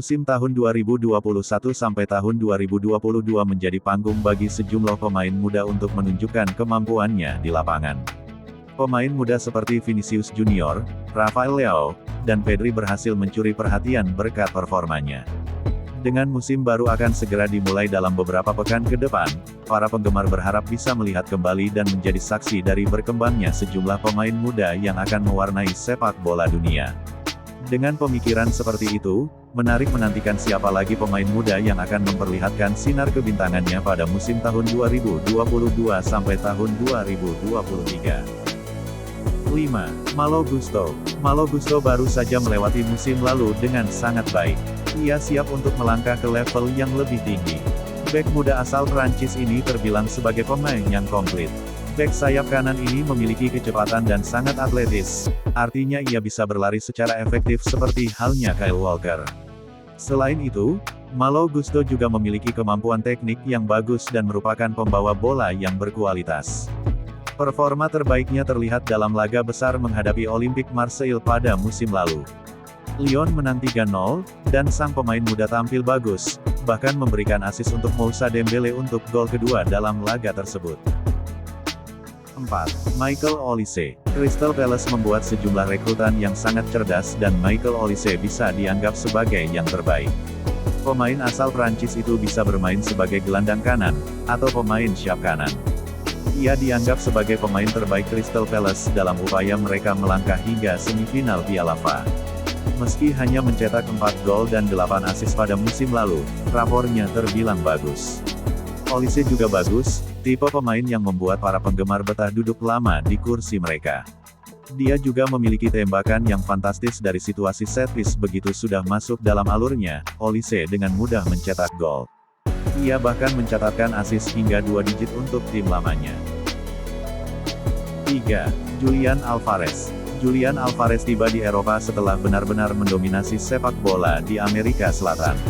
Musim tahun 2021 sampai tahun 2022 menjadi panggung bagi sejumlah pemain muda untuk menunjukkan kemampuannya di lapangan. Pemain muda seperti Vinicius Junior, Rafael Leao, dan Pedri berhasil mencuri perhatian berkat performanya. Dengan musim baru akan segera dimulai dalam beberapa pekan ke depan, para penggemar berharap bisa melihat kembali dan menjadi saksi dari berkembangnya sejumlah pemain muda yang akan mewarnai sepak bola dunia. Dengan pemikiran seperti itu, menarik menantikan siapa lagi pemain muda yang akan memperlihatkan sinar kebintangannya pada musim tahun 2022 sampai tahun 2023. 5. Malo Gusto. Malo Gusto baru saja melewati musim lalu dengan sangat baik. Ia siap untuk melangkah ke level yang lebih tinggi. Bek muda asal Prancis ini terbilang sebagai pemain yang komplit. Bek sayap kanan ini memiliki kecepatan dan sangat atletis, artinya ia bisa berlari secara efektif seperti halnya Kyle Walker. Selain itu, Malo Gusto juga memiliki kemampuan teknik yang bagus dan merupakan pembawa bola yang berkualitas. Performa terbaiknya terlihat dalam laga besar menghadapi Olympique Marseille pada musim lalu. Lyon menang 3-0, dan sang pemain muda tampil bagus, bahkan memberikan assist untuk Moussa Dembele untuk gol kedua dalam laga tersebut. 4. Michael Olise. Crystal Palace membuat sejumlah rekrutan yang sangat cerdas dan Michael Olise bisa dianggap sebagai yang terbaik. Pemain asal Prancis itu bisa bermain sebagai gelandang kanan, atau pemain sayap kanan. Ia dianggap sebagai pemain terbaik Crystal Palace dalam upaya mereka melangkah hingga semifinal Piala FA. Meski hanya mencetak 4 gol dan 8 assist pada musim lalu, rapornya terbilang bagus. Olise juga bagus, tipe pemain yang membuat para penggemar betah duduk lama di kursi mereka. Dia juga memiliki tembakan yang fantastis dari situasi set piece begitu sudah masuk dalam alurnya, Olise dengan mudah mencetak gol. Ia bahkan mencatatkan assist hingga 2 digit untuk tim lamanya. 3. Julian Alvarez. Julian Alvarez tiba di Eropa setelah benar-benar mendominasi sepak bola di Amerika Selatan.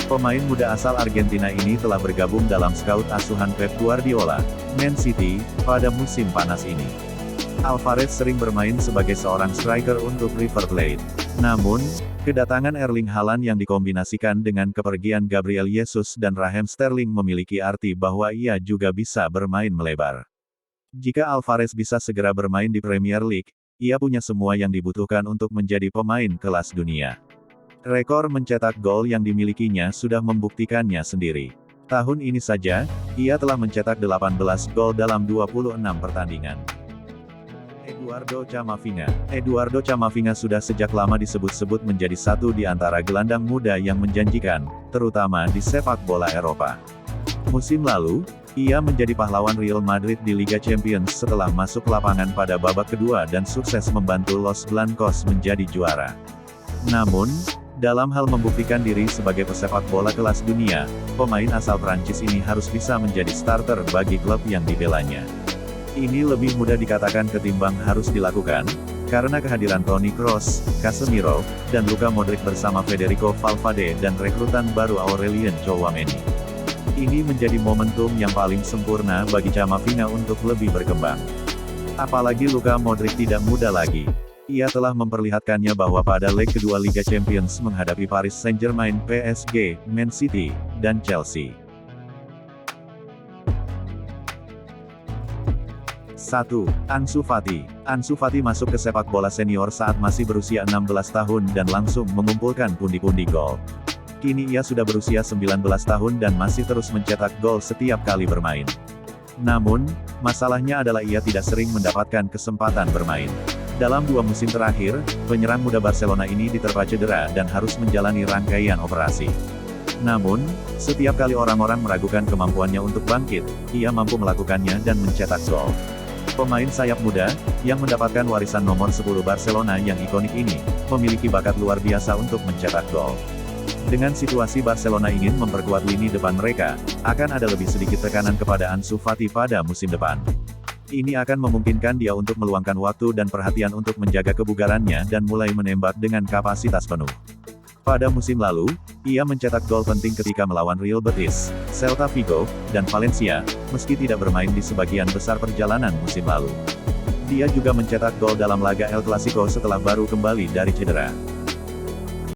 Pemain muda asal Argentina ini telah bergabung dalam scout asuhan Pep Guardiola, Man City, pada musim panas ini. Alvarez sering bermain sebagai seorang striker untuk River Plate. Namun, kedatangan Erling Haaland yang dikombinasikan dengan kepergian Gabriel Jesus dan Raheem Sterling memiliki arti bahwa ia juga bisa bermain melebar. Jika Alvarez bisa segera bermain di Premier League, ia punya semua yang dibutuhkan untuk menjadi pemain kelas dunia. Rekor mencetak gol yang dimilikinya sudah membuktikannya sendiri. Tahun ini saja, ia telah mencetak 18 gol dalam 26 pertandingan. Eduardo Camavinga. Eduardo Camavinga sudah sejak lama disebut-sebut menjadi satu di antara gelandang muda yang menjanjikan, terutama di sepak bola Eropa. Musim lalu, ia menjadi pahlawan Real Madrid di Liga Champions setelah masuk lapangan pada babak kedua dan sukses membantu Los Blancos menjadi juara. Namun, dalam hal membuktikan diri sebagai pesepak bola kelas dunia, pemain asal Prancis ini harus bisa menjadi starter bagi klub yang dibelanya. Ini lebih mudah dikatakan ketimbang harus dilakukan, karena kehadiran Toni Kroos, Casemiro, dan Luka Modric bersama Federico Valverde dan rekrutan baru Aurelien Tchouameni. Ini menjadi momentum yang paling sempurna bagi Camavinga untuk lebih berkembang. Apalagi Luka Modric tidak muda lagi. Ia telah memperlihatkannya bahwa pada leg kedua Liga Champions menghadapi Paris Saint-Germain, PSG, Man City, dan Chelsea. 1. Ansu Fati. Ansu Fati masuk ke sepak bola senior saat masih berusia 16 tahun dan langsung mengumpulkan pundi-pundi gol. Kini ia sudah berusia 19 tahun dan masih terus mencetak gol setiap kali bermain. Namun, masalahnya adalah ia tidak sering mendapatkan kesempatan bermain. Dalam 2 musim terakhir, penyerang muda Barcelona ini diterpa cedera dan harus menjalani rangkaian operasi. Namun, setiap kali orang-orang meragukan kemampuannya untuk bangkit, ia mampu melakukannya dan mencetak gol. Pemain sayap muda, yang mendapatkan warisan nomor 10 Barcelona yang ikonik ini, memiliki bakat luar biasa untuk mencetak gol. Dengan situasi Barcelona ingin memperkuat lini depan mereka, akan ada lebih sedikit tekanan kepada Ansu Fati pada musim depan. Ini akan memungkinkan dia untuk meluangkan waktu dan perhatian untuk menjaga kebugarannya dan mulai menembak dengan kapasitas penuh. Pada musim lalu, ia mencetak gol penting ketika melawan Real Betis, Celta Vigo, dan Valencia, meski tidak bermain di sebagian besar perjalanan musim lalu. Dia juga mencetak gol dalam laga El Clasico setelah baru kembali dari cedera.